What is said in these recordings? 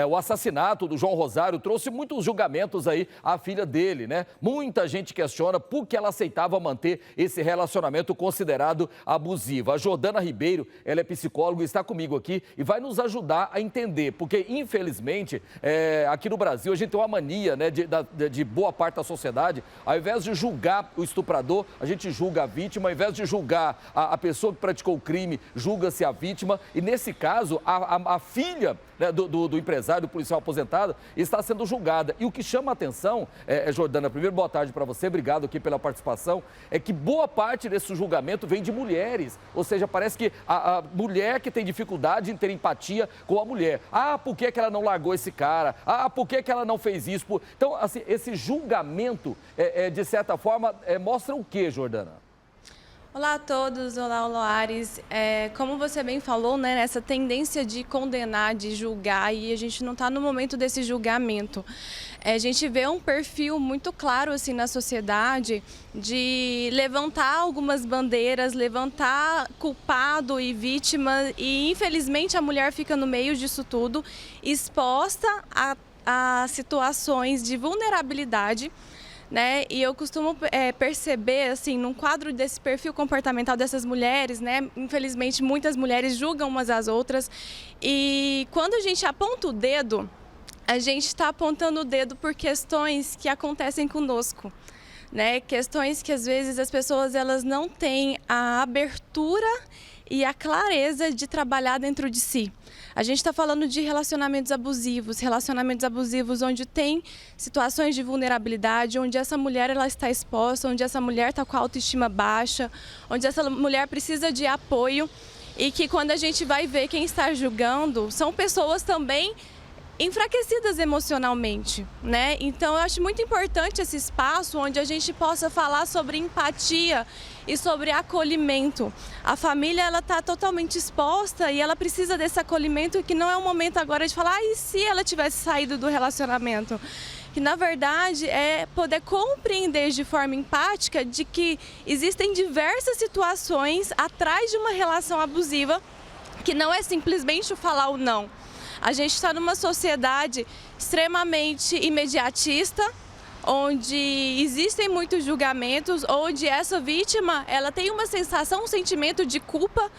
o assassinato do João Rosário trouxe muitos julgamentos aí à filha dele, né? Muita gente questiona por que ela aceitava manter esse relacionamento considerado abusivo. A Jordana Ribeiro, ela é psicóloga e está comigo aqui e vai nos ajudar a entender, porque infelizmente aqui no Brasil a gente tem uma mania, né, de boa parte da sociedade, ao invés de julgar o estuprador, a gente julga a vítima, ao invés de julgar a pessoa que praticou o crime, julga-se a vítima e nesse caso a filha, né, do empresário, do policial aposentado, está sendo julgada. E o que chama a atenção, Jordana, primeiro boa tarde para você, obrigado aqui pela participação, é que boa parte desse julgamento vem de mulheres, ou seja, parece que a mulher que tem dificuldade em ter empatia com a mulher. Ah, por que ela não largou esse cara? Ah, por que ela não fez isso? Então, assim, esse julgamento, de certa forma, mostra o quê, Jordana? Olá a todos, olá Loares. Como você bem falou, né, essa tendência de condenar, de julgar, e a gente não está no momento desse julgamento. A gente vê um perfil muito claro assim, na sociedade de levantar algumas bandeiras, levantar culpado e vítima, e infelizmente a mulher fica no meio disso tudo, exposta a situações de vulnerabilidade. Né? E eu costumo perceber, assim, num quadro desse perfil comportamental dessas mulheres, né? Infelizmente, muitas mulheres julgam umas às outras. E quando a gente aponta o dedo, a gente está apontando o dedo por questões que acontecem conosco. Né? Questões que, às vezes, as pessoas elas não têm a abertura e a clareza de trabalhar dentro de si. A gente está falando de relacionamentos abusivos onde tem situações de vulnerabilidade, onde essa mulher ela está exposta, onde essa mulher está com a autoestima baixa, onde essa mulher precisa de apoio e que quando a gente vai ver quem está julgando, são pessoas também enfraquecidas emocionalmente, né? Então eu acho muito importante esse espaço onde a gente possa falar sobre empatia e sobre acolhimento. A família ela está totalmente exposta e ela precisa desse acolhimento, que não é o momento agora de falar, e se ela tivesse saído do relacionamento? Que na verdade é poder compreender de forma empática de que existem diversas situações atrás de uma relação abusiva, que não é simplesmente o falar o não. A gente está numa sociedade extremamente imediatista, onde existem muitos julgamentos, onde essa vítima ela tem uma sensação, um sentimento de culpa,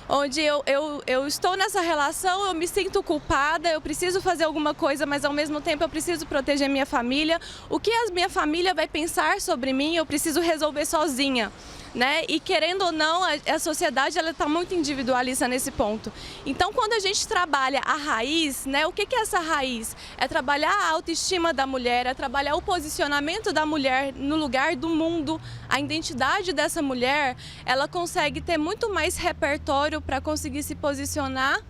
onde eu estou nessa relação, eu me sinto culpada, eu preciso fazer alguma coisa, mas ao mesmo tempo eu preciso proteger minha família. O que a minha família vai pensar sobre mim, eu preciso resolver sozinha. Né? E querendo ou não, a sociedade está muito individualista nesse ponto. Então, quando a gente trabalha a raiz, né, o que é essa raiz? É trabalhar a autoestima da mulher, é trabalhar o posicionamento da mulher no lugar do mundo, a identidade dessa mulher, ela consegue ter muito mais repertório para conseguir se posicionar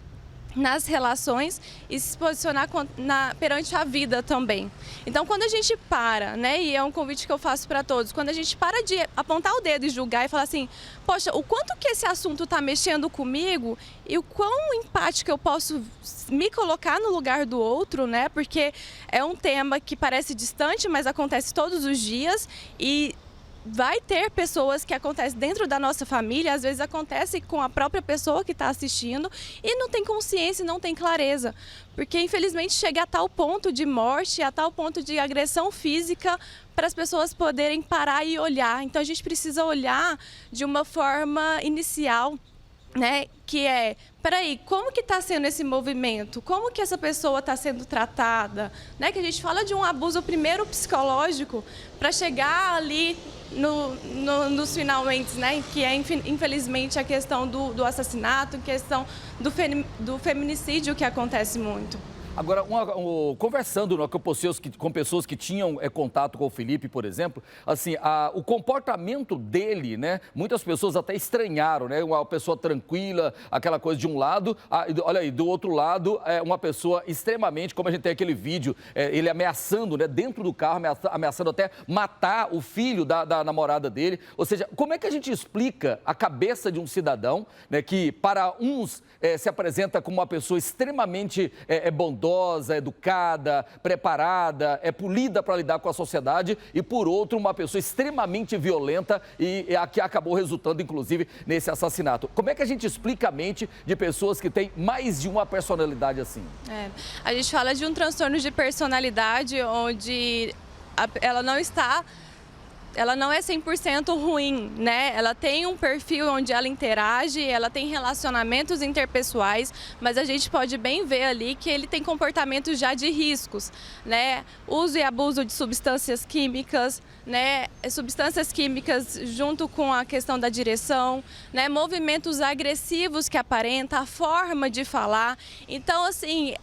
nas relações e se posicionar perante a vida também. Então, quando a gente para, né, e é um convite que eu faço para todos, quando a gente para de apontar o dedo e julgar e falar assim, poxa, o quanto que esse assunto está mexendo comigo e o quão empática eu posso me colocar no lugar do outro, né, porque é um tema que parece distante, mas acontece todos os dias e vai ter pessoas que acontecem dentro da nossa família, às vezes acontece com a própria pessoa que está assistindo e não tem consciência, não tem clareza. Porque infelizmente chega a tal ponto de morte, a tal ponto de agressão física para as pessoas poderem parar e olhar. Então a gente precisa olhar de uma forma inicial, né, que é, peraí, como que está sendo esse movimento? Como que essa pessoa está sendo tratada? Né, que a gente fala de um abuso primeiro psicológico para chegar ali nos finalmente, né, que é infelizmente a questão do assassinato, a questão do feminicídio que acontece muito. Agora, conversando com pessoas que tinham contato com o Felipe, por exemplo, assim, o comportamento dele, né? Muitas pessoas até estranharam, né? Uma pessoa tranquila, aquela coisa de um lado, olha aí, do outro lado, uma pessoa extremamente, como a gente tem aquele vídeo, ele ameaçando, né? Dentro do carro, ameaçando até matar o filho da namorada dele. Ou seja, como é que a gente explica a cabeça de um cidadão, né? Que para uns se apresenta como uma pessoa extremamente bondosa, idosa, educada, preparada, polida para lidar com a sociedade, e por outro, uma pessoa extremamente violenta e que acabou resultando, inclusive, nesse assassinato. Como é que a gente explica a mente de pessoas que têm mais de uma personalidade assim? A gente fala de um transtorno de personalidade onde ela não é 100% ruim, né? Ela tem um perfil onde ela interage, ela tem relacionamentos interpessoais, mas a gente pode bem ver ali que ele tem comportamentos já de riscos, né? Uso e abuso de substâncias químicas, né? Substâncias químicas junto com a questão da direção, né? Movimentos agressivos que aparenta, a forma de falar. Então, assim,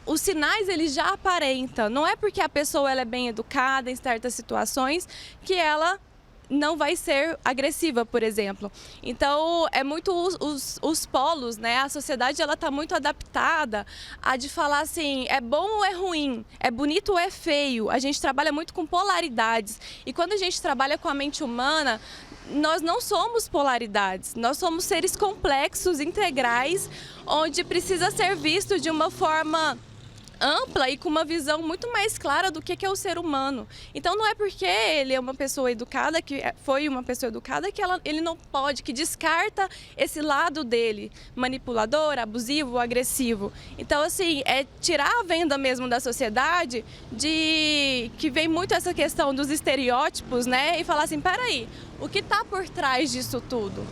os sinais eles já aparentam. Não é porque a pessoa ela é bem educada em certas situações que ela não vai ser agressiva, por exemplo. Então, é muito os polos, né? A sociedade ela está muito adaptada a de falar assim, é bom ou é ruim, é bonito ou é feio. A gente trabalha muito com polaridades. E quando a gente trabalha com a mente humana, nós não somos polaridades, nós somos seres complexos, integrais, onde precisa ser visto de uma forma ampla e com uma visão muito mais clara do que é o ser humano. Então não é porque ele é uma pessoa educada, que foi uma pessoa educada, que ele não pode, que descarta esse lado dele, manipulador, abusivo, agressivo. Então assim, é tirar a venda mesmo da sociedade, de que vem muito essa questão dos estereótipos, né? E falar assim, peraí, o que está por trás disso tudo?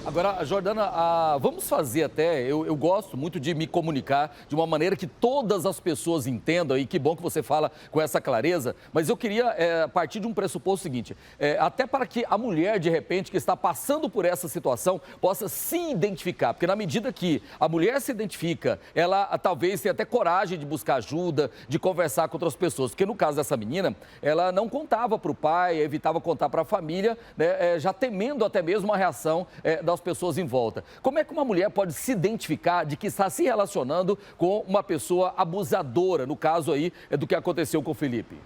Agora, Jordana, vamos fazer até, eu gosto muito de me comunicar de uma maneira que todas as pessoas entendam, e que bom que você fala com essa clareza, mas eu queria partir de um pressuposto seguinte, até para que a mulher, de repente, que está passando por essa situação, possa se identificar, porque na medida que a mulher se identifica, ela talvez tenha até coragem de buscar ajuda, de conversar com outras pessoas, porque no caso dessa menina, ela não contava para o pai, evitava contar para a família, né, já temendo até mesmo uma reação das pessoas em volta. Como é que uma mulher pode se identificar de que está se relacionando com uma pessoa abusadora, no caso aí do que aconteceu com o Felipe?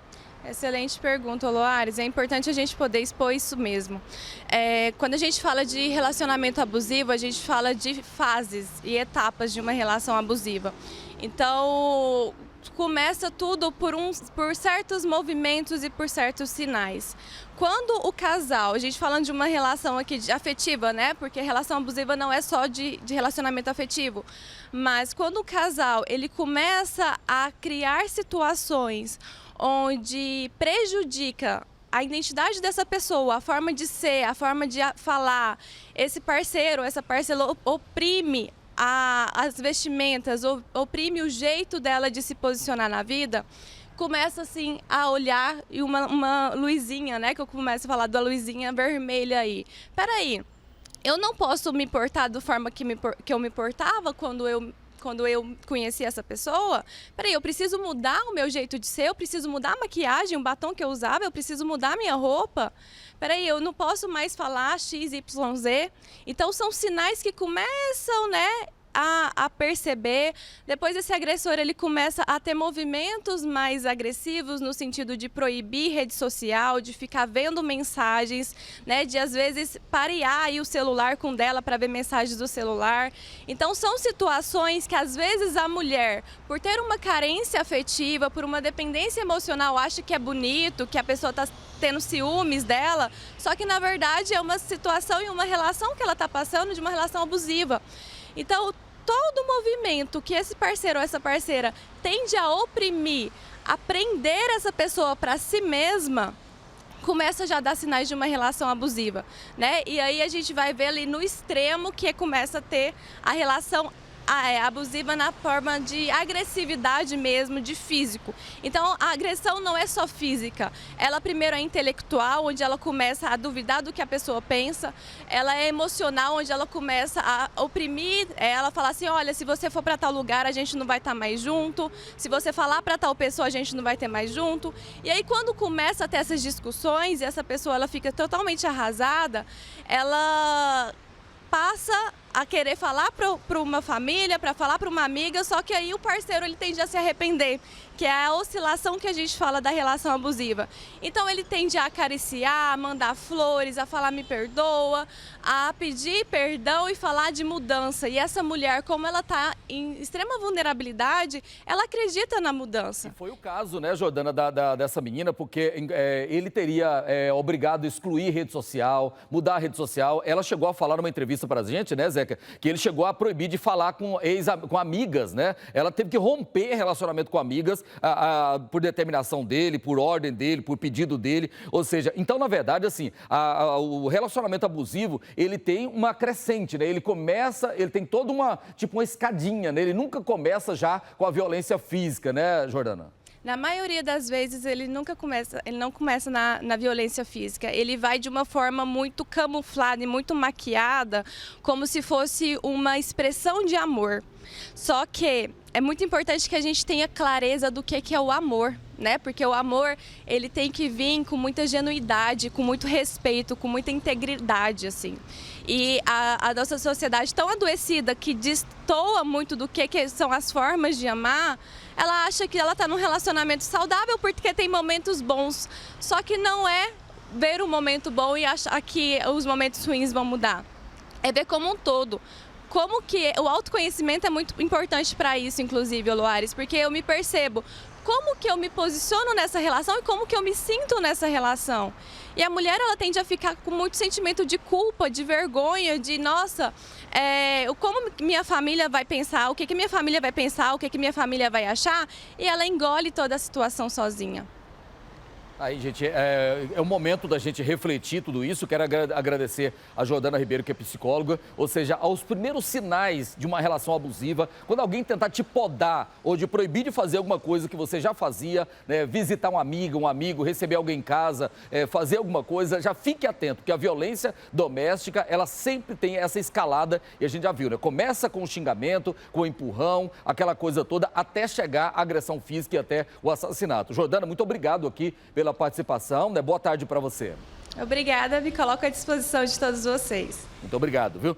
Excelente pergunta, Loares. É importante a gente poder expor isso mesmo. Quando a gente fala de relacionamento abusivo, a gente fala de fases e etapas de uma relação abusiva. Então, começa tudo por certos movimentos e por certos sinais. Quando o casal, a gente falando de uma relação aqui afetiva, né? Porque relação abusiva não é só de relacionamento afetivo. Mas quando o casal, ele começa a criar situações onde prejudica a identidade dessa pessoa, a forma de ser, a forma de falar, esse parceiro, essa parceira oprime as vestimentas, oprime o jeito dela de se posicionar na vida, começa assim a olhar e uma luzinha, né? Que eu começo a falar da luzinha vermelha aí. Peraí, eu não posso me portar da forma que eu me portava quando eu conheci essa pessoa. Peraí, eu preciso mudar o meu jeito de ser, eu preciso mudar a maquiagem, o batom que eu usava, eu preciso mudar a minha roupa. Peraí, eu não posso mais falar X, Y, Z. Então, são sinais que começam, né, a perceber. Depois esse agressor ele começa a ter movimentos mais agressivos no sentido de proibir rede social, de ficar vendo mensagens, né, de às vezes parear aí o celular com dela para ver mensagens do celular. Então são situações que às vezes a mulher, por ter uma carência afetiva, por uma dependência emocional, acha que é bonito, que a pessoa está tendo ciúmes dela, só que na verdade é uma situação e uma relação que ela está passando de uma relação abusiva. Então, todo movimento que esse parceiro ou essa parceira tende a oprimir, a prender essa pessoa para si mesma, começa já a dar sinais de uma relação abusiva, né? E aí a gente vai ver ali no extremo que começa a ter a relação abusiva na forma de agressividade mesmo, de físico. Então, a agressão não é só física. Ela primeiro é intelectual, onde ela começa a duvidar do que a pessoa pensa. Ela é emocional, onde ela começa a oprimir. Ela fala assim, olha, se você for para tal lugar, a gente não vai estar mais junto. Se você falar para tal pessoa, a gente não vai ter mais junto. E aí, quando começa a ter essas discussões e essa pessoa ela fica totalmente arrasada, ela passa a querer falar para uma família, para falar para uma amiga, só que aí o parceiro ele tende a se arrepender, que é a oscilação que a gente fala da relação abusiva. Então ele tende a acariciar, a mandar flores, a falar me perdoa, a pedir perdão e falar de mudança. E essa mulher, como ela está em extrema vulnerabilidade, ela acredita na mudança. E foi o caso, né, Jordana, dessa menina, porque ele teria obrigado a excluir rede social, mudar a rede social. Ela chegou a falar numa entrevista para a gente, né, Zeca, que ele chegou a proibir de falar com amigas, né? Ela teve que romper relacionamento com amigas por determinação dele, por ordem dele, por pedido dele. Ou seja, então, na verdade, assim, o relacionamento abusivo, ele tem uma crescente, né? Ele tem toda uma escadinha, né? Ele nunca começa já com a violência física, né, Jordana? Na maioria das vezes ele não começa na violência física, ele vai de uma forma muito camuflada e muito maquiada, como se fosse uma expressão de amor. Só que é muito importante que a gente tenha clareza do que é o amor, né? Porque o amor, ele tem que vir com muita genuidade, com muito respeito, com muita integridade, assim. E a nossa sociedade tão adoecida que destoa muito do que são as formas de amar, ela acha que ela está num relacionamento saudável porque tem momentos bons. Só que não é ver o momento bom e achar que os momentos ruins vão mudar. É ver como um todo. Como que o autoconhecimento é muito importante para isso, inclusive, Loares, porque eu me percebo como que eu me posiciono nessa relação e como que eu me sinto nessa relação. E a mulher, ela tende a ficar com muito sentimento de culpa, de vergonha, de, nossa, como minha família vai pensar, o que minha família vai pensar, o que minha família vai achar, e ela engole toda a situação sozinha. Aí, gente, é o momento da gente refletir tudo isso. Quero agradecer a Jordana Ribeiro, que é psicóloga. Ou seja, aos primeiros sinais de uma relação abusiva, quando alguém tentar te podar ou de proibir de fazer alguma coisa que você já fazia, né, visitar um amigo, receber alguém em casa, fazer alguma coisa, já fique atento, porque a violência doméstica, ela sempre tem essa escalada, e a gente já viu, né? Começa com o xingamento, com o empurrão, aquela coisa toda, até chegar à agressão física e até o assassinato. Jordana, muito obrigado aqui pela participação, né? Boa tarde para você. Obrigada, me coloco à disposição de todos vocês. Muito obrigado, viu?